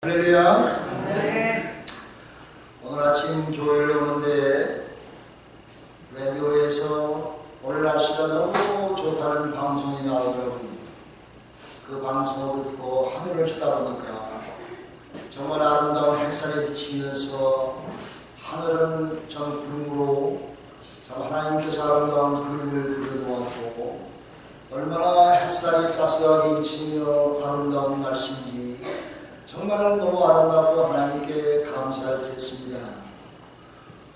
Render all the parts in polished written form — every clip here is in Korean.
할렐루야. 네. 오늘 아침 교회를 오는데 라디오에서 오늘 날씨가 너무 좋다는 방송이 나오더라고요. 그 방송을 듣고 하늘을 쳐다보니까 정말 아름다운 햇살이 비치면서 하늘은 전 구름으로 참 하나님께서 아름다운 그림을 그려놓았고 얼마나 햇살이 따스하게 비치며 아름다운 날씨인지 정말 너무 아름답고 하나님께 감사를 드렸습니다.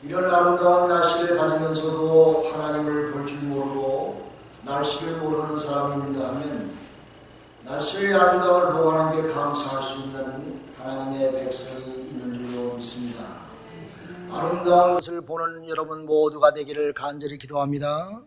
이런 아름다운 날씨를 가지면서도 하나님을 볼 줄 모르고 날씨를 모르는 사람이 있는가 하면 날씨의 아름다움을 보고 하나님께 감사할 수 있는 하나님의 백성이 있는 줄로 믿습니다. 아름다운 것을 보는 여러분 모두가 되기를 간절히 기도합니다.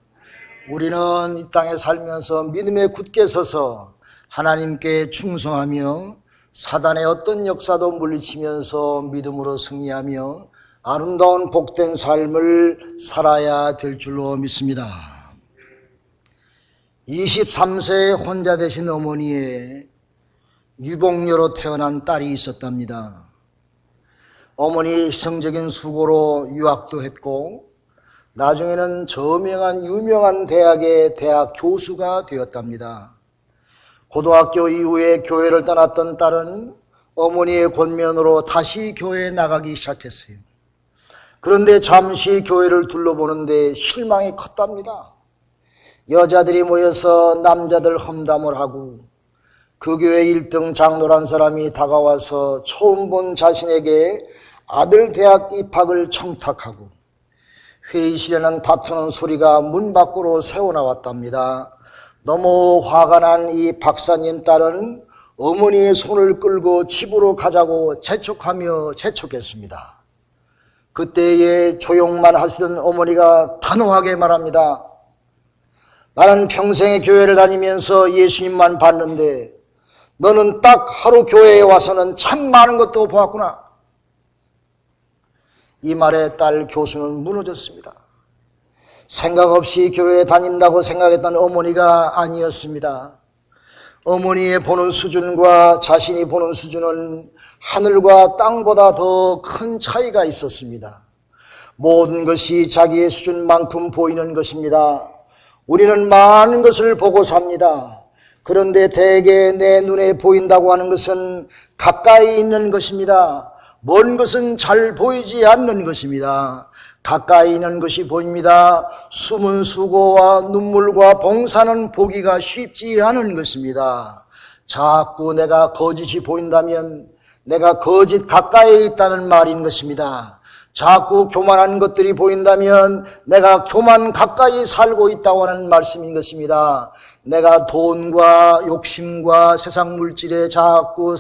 우리는 이 땅에 살면서 믿음에 굳게 서서 하나님께 충성하며 사단의 어떤 역사도 물리치면서 믿음으로 승리하며 아름다운 복된 삶을 살아야 될 줄로 믿습니다. 23세에 혼자 되신 어머니의 유복녀로 태어난 딸이 있었답니다. 어머니의 희생적인 수고로 유학도 했고 나중에는 저명한 유명한 대학의 대학 교수가 되었답니다. 고등학교 이후에 교회를 떠났던 딸은 어머니의 권면으로 다시 교회에 나가기 시작했어요. 그런데 잠시 교회를 둘러보는데 실망이 컸답니다. 여자들이 모여서 남자들 험담을 하고 그 교회 1등 장로란 사람이 다가와서 처음 본 자신에게 아들 대학 입학을 청탁하고 회의실에는 다투는 소리가 문 밖으로 새어나왔답니다. 너무 화가 난 이 박사님 딸은 어머니의 손을 끌고 집으로 가자고 재촉하며 재촉했습니다. 그때에 조용만 하시던 어머니가 단호하게 말합니다. 나는 평생에 교회를 다니면서 예수님만 봤는데 너는 딱 하루 교회에 와서는 참 많은 것도 보았구나. 이 말에 딸 교수는 무너졌습니다. 생각 없이 교회에 다닌다고 생각했던 어머니가 아니었습니다. 어머니의 보는 수준과 자신이 보는 수준은 하늘과 땅보다 더 큰 차이가 있었습니다. 모든 것이 자기의 수준만큼 보이는 것입니다. 우리는 많은 것을 보고 삽니다. 그런데 대개 내 눈에 보인다고 하는 것은 가까이 있는 것입니다. 먼 것은 잘 보이지 않는 것입니다. 가까이 있는 것이 보입니다. 숨은 수고와 눈물과 봉사는 보기가 쉽지 않은 것입니다. 자꾸 내가 거짓이 보인다면 내가 거짓 가까이 있다는 말인 것입니다. 자꾸 교만한 것들이 보인다면 내가 교만 가까이 살고 있다고 하는 말씀인 것입니다. 내가 돈과 욕심과 세상 물질에 자꾸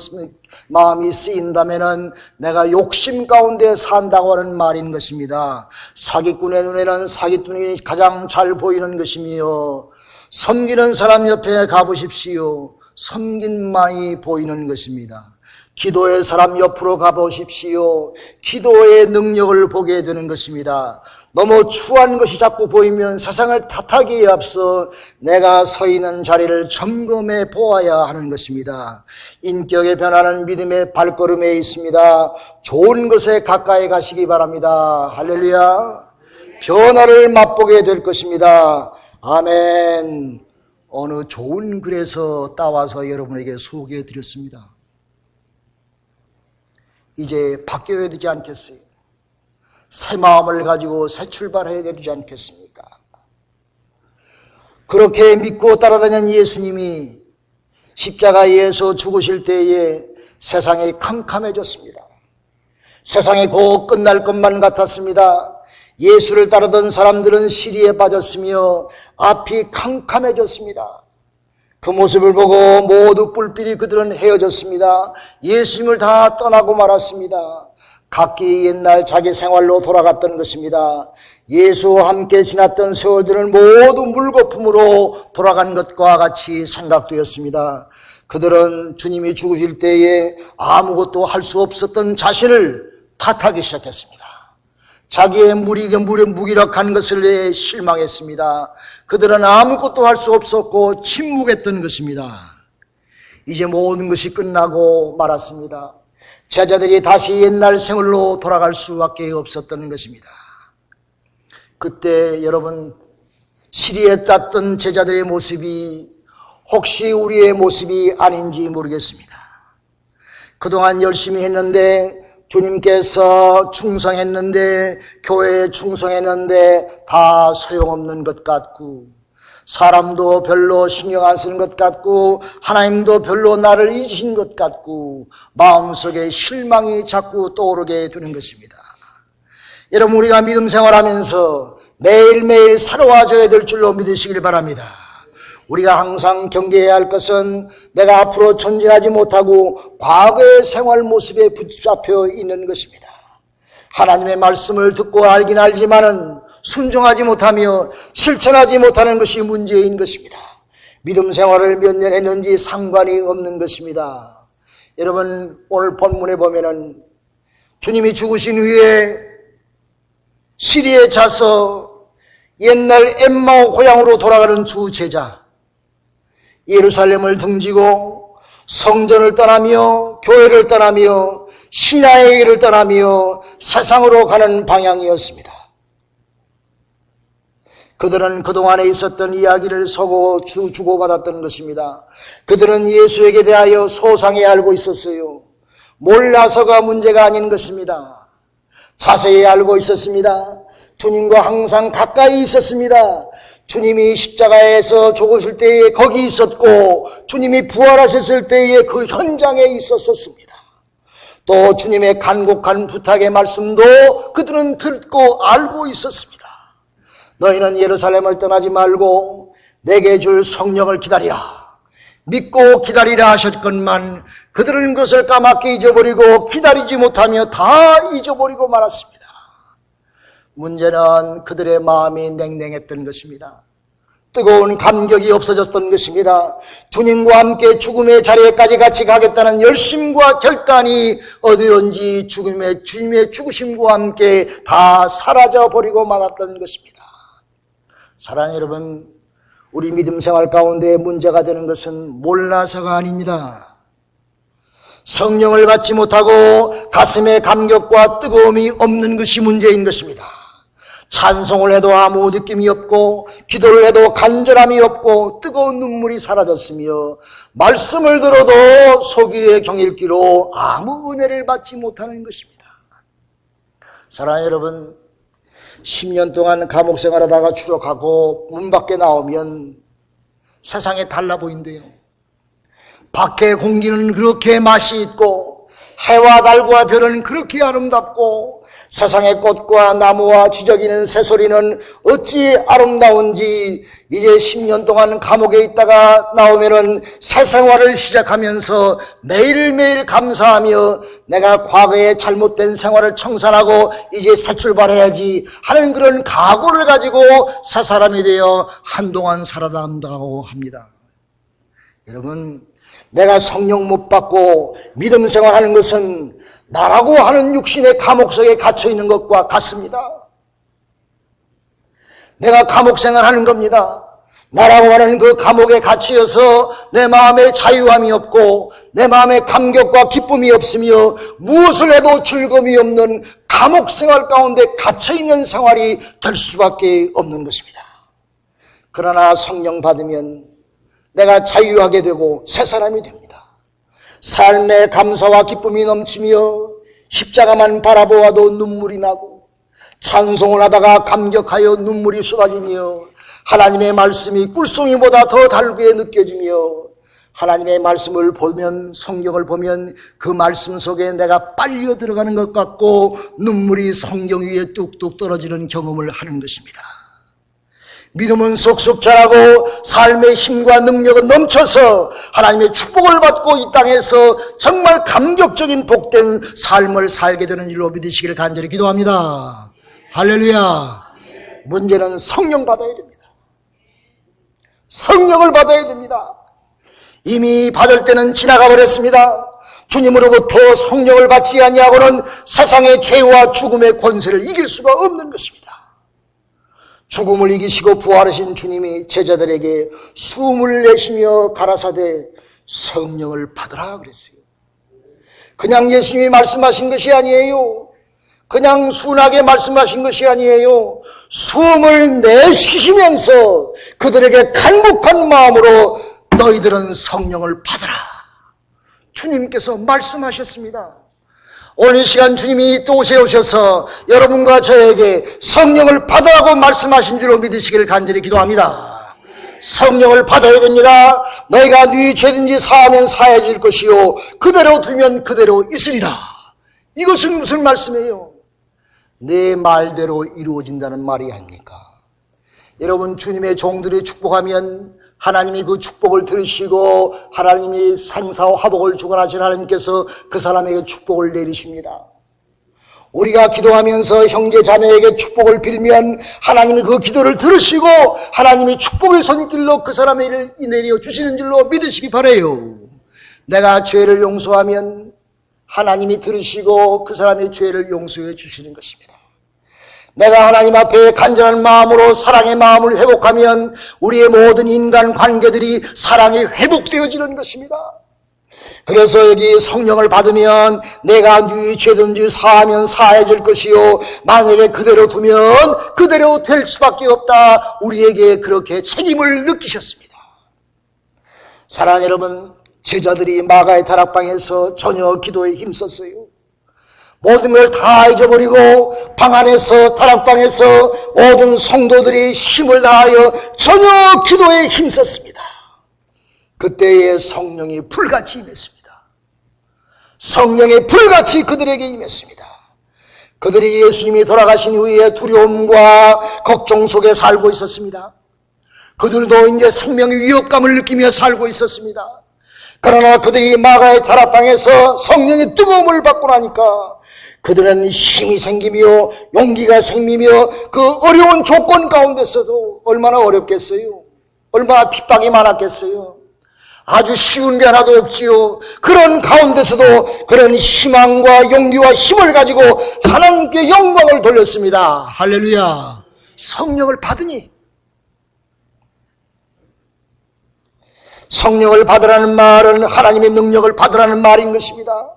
마음이 쓰인다면 내가 욕심 가운데 산다고 하는 말인 것입니다. 사기꾼의 눈에는 사기꾼이 가장 잘 보이는 것이며 섬기는 사람 옆에 가보십시오. 섬긴만이 보이는 것입니다. 기도의 사람 옆으로 가보십시오. 기도의 능력을 보게 되는 것입니다. 너무 추한 것이 자꾸 보이면 세상을 탓하기에 앞서 내가 서 있는 자리를 점검해 보아야 하는 것입니다. 인격의 변화는 믿음의 발걸음에 있습니다. 좋은 것에 가까이 가시기 바랍니다. 할렐루야. 변화를 맛보게 될 것입니다. 아멘. 어느 좋은 글에서 따와서 여러분에게 소개해 드렸습니다. 이제 바뀌어야 되지 않겠어요? 새 마음을 가지고 새 출발해야 되지 않겠습니까? 그렇게 믿고 따라다니는 예수님이 십자가에서 죽으실 때에 세상이 캄캄해졌습니다. 세상이 곧 끝날 것만 같았습니다. 예수를 따르던 사람들은 시리에 빠졌으며 앞이 캄캄해졌습니다. 그 모습을 보고 모두 뿔필이 그들은 헤어졌습니다. 예수님을 다 떠나고 말았습니다. 각기 옛날 자기 생활로 돌아갔던 것입니다. 예수와 함께 지났던 세월들은 모두 물거품으로 돌아간 것과 같이 생각되었습니다. 그들은 주님이 죽으실 때에 아무것도 할 수 없었던 자신을 탓하기 시작했습니다. 자기의 무기력한 것을 위해 실망했습니다. 그들은 아무것도 할 수 없었고 침묵했던 것입니다. 이제 모든 것이 끝나고 말았습니다. 제자들이 다시 옛날 생활로 돌아갈 수밖에 없었던 것입니다. 그때 여러분, 시리에 땄던 제자들의 모습이 혹시 우리의 모습이 아닌지 모르겠습니다. 그동안 열심히 했는데, 주님께서 충성했는데, 교회에 충성했는데 다 소용없는 것 같고, 사람도 별로 신경 안 쓰는 것 같고, 하나님도 별로 나를 잊으신 것 같고, 마음속에 실망이 자꾸 떠오르게 되는 것입니다. 여러분, 우리가 믿음 생활하면서 매일매일 새로워져야 될 줄로 믿으시길 바랍니다. 우리가 항상 경계해야 할 것은 내가 앞으로 전진하지 못하고 과거의 생활 모습에 붙잡혀 있는 것입니다. 하나님의 말씀을 듣고 알긴 알지만은 순종하지 못하며 실천하지 못하는 것이 문제인 것입니다. 믿음 생활을 몇 년 했는지 상관이 없는 것입니다. 여러분, 오늘 본문에 보면은 주님이 죽으신 후에 시리에 자서 옛날 엠마오 고향으로 돌아가는 두 제자, 예루살렘을 등지고 성전을 떠나며 교회를 떠나며 신하의 길을 떠나며 세상으로 가는 방향이었습니다. 그들은 그동안에 있었던 이야기를 서로 주고받았던 것입니다. 그들은 예수에게 대하여 소상히 알고 있었어요. 몰라서가 문제가 아닌 것입니다. 자세히 알고 있었습니다. 주님과 항상 가까이 있었습니다. 주님이 십자가에서 죽으실 때에 거기 있었고, 주님이 부활하셨을 때에 그 현장에 있었습니다. 또 주님의 간곡한 부탁의 말씀도 그들은 듣고 알고 있었습니다. 너희는 예루살렘을 떠나지 말고 내게 줄 성령을 기다리라, 믿고 기다리라 하셨건만 그들은 그것을 까맣게 잊어버리고 기다리지 못하며 다 잊어버리고 말았습니다. 문제는 그들의 마음이 냉랭했던 것입니다. 뜨거운 감격이 없어졌던 것입니다. 주님과 함께 죽음의 자리에까지 같이 가겠다는 열심과 결단이 어디론지 주님의 죽으심과 함께 다 사라져버리고 말았던 것입니다. 사랑하는 여러분, 우리 믿음 생활 가운데 문제가 되는 것은 몰라서가 아닙니다. 성령을 받지 못하고 가슴에 감격과 뜨거움이 없는 것이 문제인 것입니다. 찬송을 해도 아무 느낌이 없고, 기도를 해도 간절함이 없고, 뜨거운 눈물이 사라졌으며, 말씀을 들어도 속위의 경일기로 아무 은혜를 받지 못하는 것입니다. 사랑하는 여러분, 10년 동안 감옥 생활하다가 추록하고 문 밖에 나오면 세상에 달라 보인대요. 밖의 공기는 그렇게 맛이 있고, 해와 달과 별은 그렇게 아름답고, 세상의 꽃과 나무와 지저귀는 새소리는 어찌 아름다운지, 이제 10년 동안 감옥에 있다가 나오면은 새 생활을 시작하면서 매일매일 감사하며 내가 과거에 잘못된 생활을 청산하고 이제 새 출발해야지 하는 그런 각오를 가지고 새 사람이 되어 한동안 살아남다고 합니다. 여러분, 내가 성령 못 받고 믿음 생활하는 것은 나라고 하는 육신의 감옥 속에 갇혀 있는 것과 같습니다. 내가 감옥 생활하는 겁니다. 나라고 하는 그 감옥에 갇혀서 내 마음에 자유함이 없고 내 마음에 감격과 기쁨이 없으며 무엇을 해도 즐거움이 없는 감옥 생활 가운데 갇혀 있는 생활이 될 수밖에 없는 것입니다. 그러나 성령 받으면 내가 자유하게 되고 새 사람이 됩니다. 삶의 감사와 기쁨이 넘치며 십자가만 바라보아도 눈물이 나고 찬송을 하다가 감격하여 눈물이 쏟아지며 하나님의 말씀이 꿀송이보다 더 달게 느껴지며 하나님의 말씀을 보면, 성경을 보면 그 말씀 속에 내가 빨려 들어가는 것 같고 눈물이 성경 위에 뚝뚝 떨어지는 경험을 하는 것입니다. 믿음은 쏙쏙 자라고 삶의 힘과 능력은 넘쳐서 하나님의 축복을 받고 이 땅에서 정말 감격적인 복된 삶을 살게 되는 줄로 믿으시기를 간절히 기도합니다. 할렐루야. 문제는 성령 받아야 됩니다. 성령을 받아야 됩니다. 이미 받을 때는 지나가 버렸습니다. 주님으로부터 성령을 받지 아니하고는 세상의 죄와 죽음의 권세를 이길 수가 없는 것입니다. 죽음을 이기시고 부활하신 주님이 제자들에게 숨을 내쉬며 가라사대 성령을 받으라 그랬어요. 그냥 예수님이 말씀하신 것이 아니에요. 그냥 순하게 말씀하신 것이 아니에요. 숨을 내쉬시면서 그들에게 간곡한 마음으로 너희들은 성령을 받으라. 주님께서 말씀하셨습니다. 오늘 이 시간 주님이 또 오셔서 여러분과 저에게 성령을 받으라고 말씀하신 줄로 믿으시기를 간절히 기도합니다. 성령을 받아야 됩니다. 너희가 네 죄든지 사하면 사해질 것이요 그대로 두면 그대로 있으리라. 이것은 무슨 말씀이에요? 내 말대로 이루어진다는 말이 아닙니까? 여러분, 주님의 종들이 축복하면 하나님이 그 축복을 들으시고 하나님이 생사와 화복을 주관하신 하나님께서 그 사람에게 축복을 내리십니다. 우리가 기도하면서 형제 자매에게 축복을 빌면 하나님이 그 기도를 들으시고 하나님이 축복의 손길로 그 사람에게 내려 주시는 줄로 믿으시기 바라요. 내가 죄를 용서하면 하나님이 들으시고 그 사람의 죄를 용서해 주시는 것입니다. 내가 하나님 앞에 간절한 마음으로 사랑의 마음을 회복하면 우리의 모든 인간 관계들이 사랑이 회복되어지는 것입니다. 그래서 여기 성령을 받으면 내가 네 죄든지 사하면 사해질 것이요 만약에 그대로 두면 그대로 될 수밖에 없다. 우리에게 그렇게 책임을 느끼셨습니다. 사랑하는 여러분, 제자들이 마가의 다락방에서 전혀 기도에 힘썼어요. 모든 걸 다 잊어버리고 방 안에서 다락방에서 모든 성도들이 힘을 다하여 전혀 기도에 힘썼습니다. 그때에 성령이 불같이 임했습니다. 성령이 불같이 그들에게 임했습니다. 그들이 예수님이 돌아가신 후에 두려움과 걱정 속에 살고 있었습니다. 그들도 이제 생명의 위협감을 느끼며 살고 있었습니다. 그러나 그들이 마가의 다락방에서 성령의 뜨거움을 받고 나니까 그들은 힘이 생기며 용기가 생기며 그 어려운 조건 가운데서도 얼마나 어렵겠어요. 얼마나 핍박이 많았겠어요. 아주 쉬운 게 하나도 없지요. 그런 가운데서도 그런 희망과 용기와 힘을 가지고 하나님께 영광을 돌렸습니다. 할렐루야. 성령을 받으니, 성령을 받으라는 말은 하나님의 능력을 받으라는 말인 것입니다.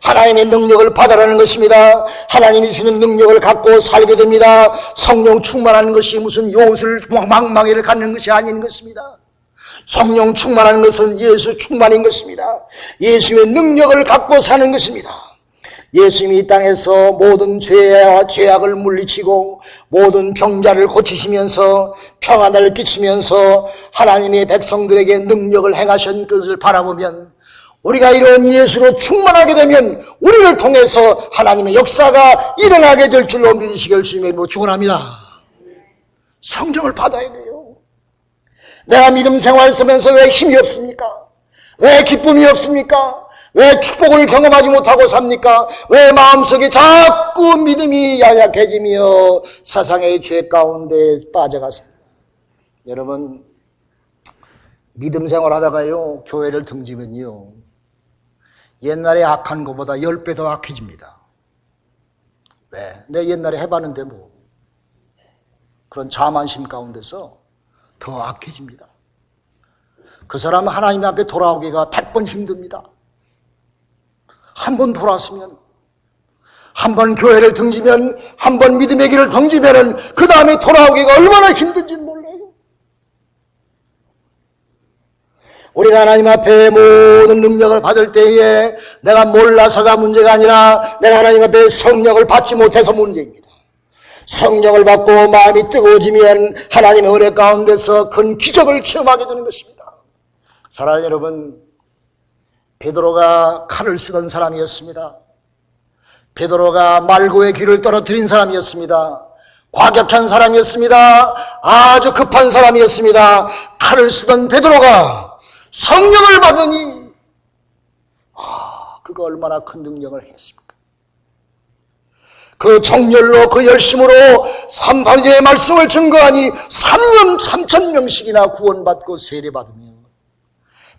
하나님의 능력을 받으라는 것입니다. 하나님이 주는 능력을 갖고 살게 됩니다. 성령 충만하는 것이 무슨 요술 망망이를 갖는 것이 아닌 것입니다. 성령 충만하는 것은 예수 충만인 것입니다. 예수의 능력을 갖고 사는 것입니다. 예수님이 이 땅에서 모든 죄와 죄악을 물리치고 모든 병자를 고치시면서 평안을 끼치면서 하나님의 백성들에게 능력을 행하신 것을 바라보면 우리가 이런 예수로 충만하게 되면 우리를 통해서 하나님의 역사가 일어나게 될 줄로 믿으시길 주님의 이름으로 축원합니다. 성령을 받아야 돼요. 내가 믿음 생활을 쓰면서 왜 힘이 없습니까? 왜 기쁨이 없습니까? 왜 축복을 경험하지 못하고 삽니까? 왜 마음속에 자꾸 믿음이 연약해지며 세상의 죄 가운데 빠져가습니까? 여러분, 믿음 생활하다가요 교회를 등지면요 옛날에 악한 것보다 10배 더 악해집니다. 왜? 내가 옛날에 해봤는데 뭐 그런 자만심 가운데서 더 악해집니다. 그 사람은 하나님 앞에 돌아오기가 100번 힘듭니다. 한 번 돌아서면, 한 번 교회를 등지면, 한 번 믿음의 길을 등지면은 그 다음에 돌아오기가 얼마나 힘든지 몰라요. 우리가 하나님 앞에 모든 능력을 받을 때에 내가 몰라서가 문제가 아니라 내가 하나님 앞에 성령을 받지 못해서 문제입니다. 성령을 받고 마음이 뜨거워지면 하나님의 은혜 가운데서 큰 기적을 체험하게 되는 것입니다. 사랑하는 여러분, 베드로가 칼을 쓰던 사람이었습니다. 베드로가 말고의 길을 떨어뜨린 사람이었습니다. 과격한 사람이었습니다. 아주 급한 사람이었습니다. 칼을 쓰던 베드로가 성령을 받으니 그거 얼마나 큰 능력을 했습니까? 그 정열로 그 열심으로 삼방제의 말씀을 증거하니 3년 3,000명씩이나 구원받고 세례받으며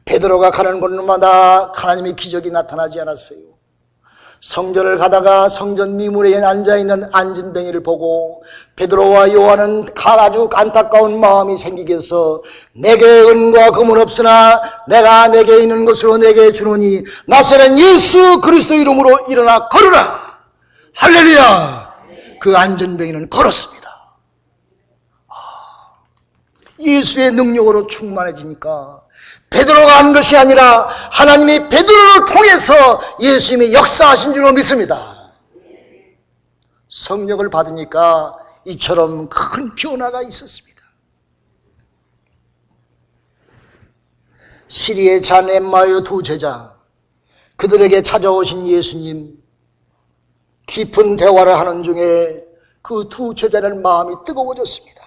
베드로가 가는 곳마다 하나님의 기적이 나타나지 않았어요. 성전을 가다가 성전 미문에 앉아있는 안진뱅이를 보고 베드로와 요한은 아주 안타까운 마음이 생기게 해서 내게 은과 금은 없으나 내가 내게 있는 것으로 내게 주노니 나사렛 예수 그리스도 이름으로 일어나 걸으라. 할렐루야. 그 안진뱅이는 걸었습니다. 예수의 능력으로 충만해지니까 베드로가 한 것이 아니라 하나님이 베드로를 통해서 예수님이 역사하신 줄로 믿습니다. 성령을 받으니까 이처럼 큰 변화가 있었습니다. 시리의 잔 엠마오의 두 제자, 그들에게 찾아오신 예수님, 깊은 대화를 하는 중에 그 두 제자는 마음이 뜨거워졌습니다.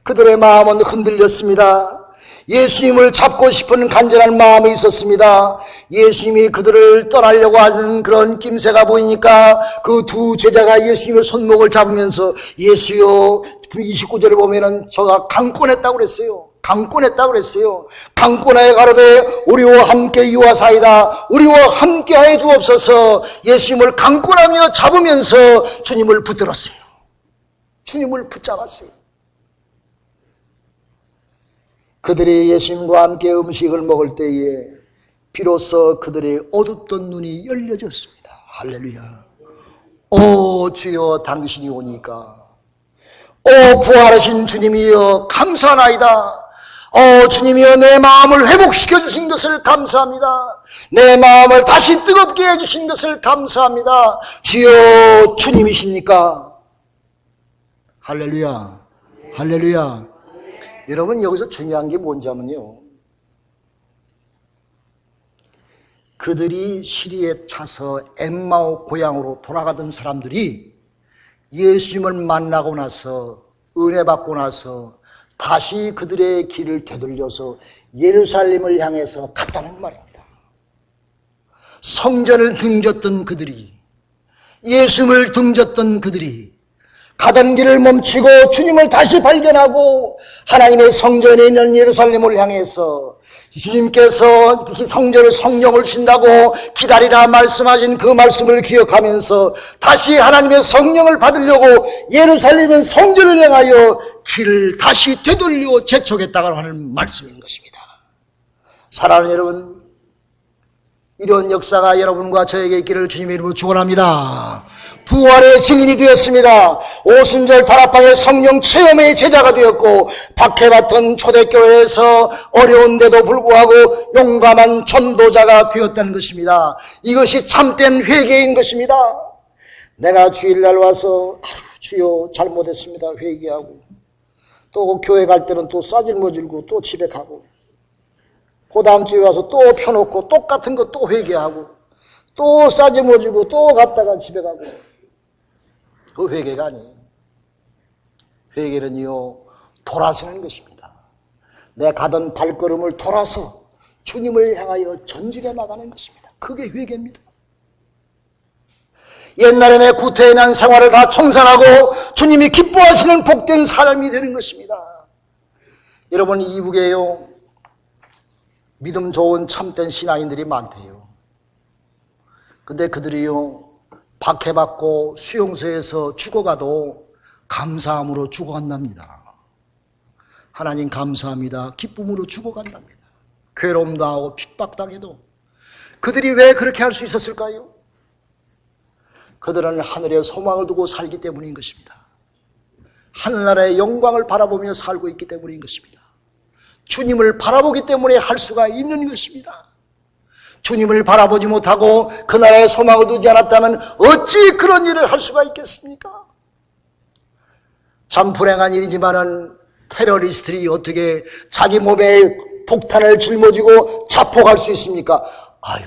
그들의 마음은 흔들렸습니다. 예수님을 잡고 싶은 간절한 마음이 있었습니다. 예수님이 그들을 떠나려고 하는 그런 낌새가 보이니까 그 두 제자가 예수님의 손목을 잡으면서 예수여, 29절에 보면은 저가 강권했다고 그랬어요. 강권했다고 그랬어요. 강권하여 가로되 우리와 함께 유하사이다. 우리와 함께 하여 주옵소서. 예수님을 강권하며 잡으면서 주님을 붙들었어요. 주님을 붙잡았어요. 그들이 예수님과 함께 음식을 먹을 때에 비로소 그들의 어둡던 눈이 열려졌습니다. 할렐루야. 오 주여 당신이 오니까, 오 부활하신 주님이여 감사하나이다. 오 주님이여 내 마음을 회복시켜 주신 것을 감사합니다. 내 마음을 다시 뜨겁게 해주신 것을 감사합니다. 주여 주님이십니까? 할렐루야. 할렐루야. 여러분 여기서 중요한 게 뭔지 하면요, 그들이 시리에 차서 엠마오 고향으로 돌아가던 사람들이 예수님을 만나고 나서 은혜 받고 나서 다시 그들의 길을 되돌려서 예루살렘을 향해서 갔다는 말입니다. 성전을 등졌던 그들이, 예수님을 등졌던 그들이 가던 길을 멈추고 주님을 다시 발견하고 하나님의 성전에 있는 예루살렘을 향해서 주님께서 성전을 성령을 주신다고 기다리라 말씀하신 그 말씀을 기억하면서 다시 하나님의 성령을 받으려고 예루살렘의 성전을 향하여 길을 다시 되돌려 재촉했다고 하는 말씀인 것입니다. 사랑하는 여러분, 이런 역사가 여러분과 저에게 있기를 주님의 이름으로 축원합니다. 부활의 증인이 되었습니다. 오순절 다락방의 성령 체험의 제자가 되었고 박해받던 초대교회에서 어려운데도 불구하고 용감한 전도자가 되었다는 것입니다. 이것이 참된 회개인 것입니다. 내가 주일날 와서 주여 잘못했습니다 회개하고, 또 교회 갈 때는 또 싸질머질고 또 집에 가고, 그 다음 주에 와서 또 펴놓고 똑같은 거 또 회개하고, 또 싸질머지고 또 갔다가 집에 가고, 그 회개가 아니에요. 회개는요, 돌아서는 것입니다. 내 가던 발걸음을 돌아서 주님을 향하여 전진해 나가는 것입니다. 그게 회개입니다. 옛날에 내 구태에 난 생활을 다 청산하고 주님이 기뻐하시는 복된 사람이 되는 것입니다. 여러분, 이북에요, 믿음 좋은 참된 신앙인들이 많대요. 근데 그들이요, 박해받고 수용소에서 죽어가도 감사함으로 죽어간답니다. 하나님 감사합니다. 기쁨으로 죽어간답니다. 괴로움도 하고 핍박당해도. 그들이 왜 그렇게 할 수 있었을까요? 그들은 하늘에 소망을 두고 살기 때문인 것입니다. 하늘나라의 영광을 바라보며 살고 있기 때문인 것입니다. 주님을 바라보기 때문에 할 수가 있는 것입니다. 주님을 바라보지 못하고 그 나라에 소망을 두지 않았다면 어찌 그런 일을 할 수가 있겠습니까? 참 불행한 일이지만은 테러리스트들이 어떻게 자기 몸에 폭탄을 짊어지고 자폭할 수 있습니까? 아유,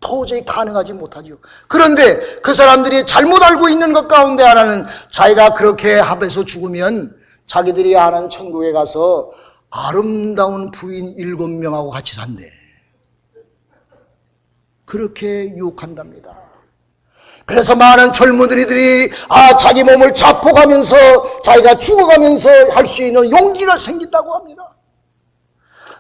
도저히 가능하지 못하죠. 그런데 그 사람들이 잘못 알고 있는 것 가운데 하나는 자기가 그렇게 합해서 죽으면 자기들이 아는 천국에 가서 아름다운 부인 7명하고 같이 산대. 그렇게 유혹한답니다. 그래서 많은 젊은이들이 자기 몸을 자폭하면서 자기가 죽어가면서 할 수 있는 용기가 생긴다고 합니다.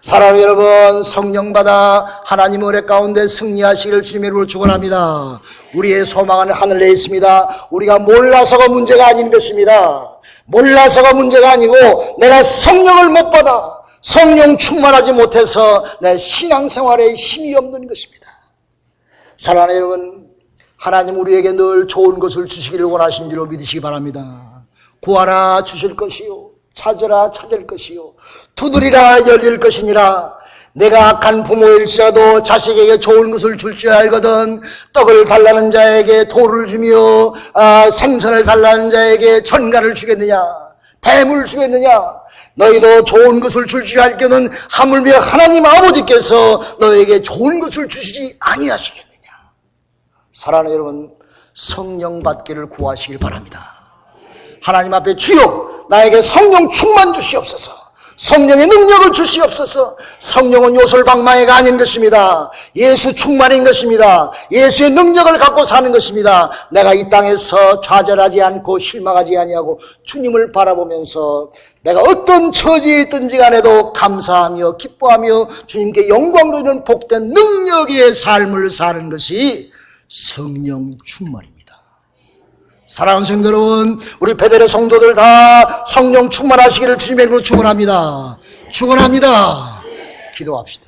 사랑하는 여러분, 성령 받아 하나님 은혜 가운데 승리하시기를 주님의 이름으로 축원합니다. 우리의 소망은 하늘에 있습니다. 우리가 몰라서가 문제가 아닌 것입니다. 몰라서가 문제가 아니고 내가 성령을 못 받아 성령 충만하지 못해서 내 신앙생활에 힘이 없는 것입니다. 사랑하는 여러분, 하나님 우리에게 늘 좋은 것을 주시기를 원하신 줄로 믿으시기 바랍니다. 구하라 주실 것이요, 찾으라 찾을 것이요, 두드리라 열릴 것이니라. 내가 악한 부모일지라도 자식에게 좋은 것을 줄 줄 알거든 떡을 달라는 자에게 돌을 주며 생선을 달라는 자에게 전갈을 주겠느냐, 뱀을 주겠느냐. 너희도 좋은 것을 줄 줄 알거든 하물며 하나님 아버지께서 너에게 좋은 것을 주시지 아니하시겠느냐. 사랑하는 여러분, 성령 받기를 구하시길 바랍니다. 하나님 앞에 주여 나에게 성령 충만 주시옵소서, 성령의 능력을 주시옵소서. 성령은 요술방망이가 아닌 것입니다. 예수 충만인 것입니다. 예수의 능력을 갖고 사는 것입니다. 내가 이 땅에서 좌절하지 않고 실망하지 아니하고 주님을 바라보면서 내가 어떤 처지에 있든지 간에도 감사하며 기뻐하며 주님께 영광 돌리는 복된 능력의 삶을 사는 것이 성령 충만입니다. 사랑하는 성도 여러분, 우리 베델의 성도들 다 성령 충만하시기를 주님의 이름으로 축원합니다. 축원합니다. 기도합시다.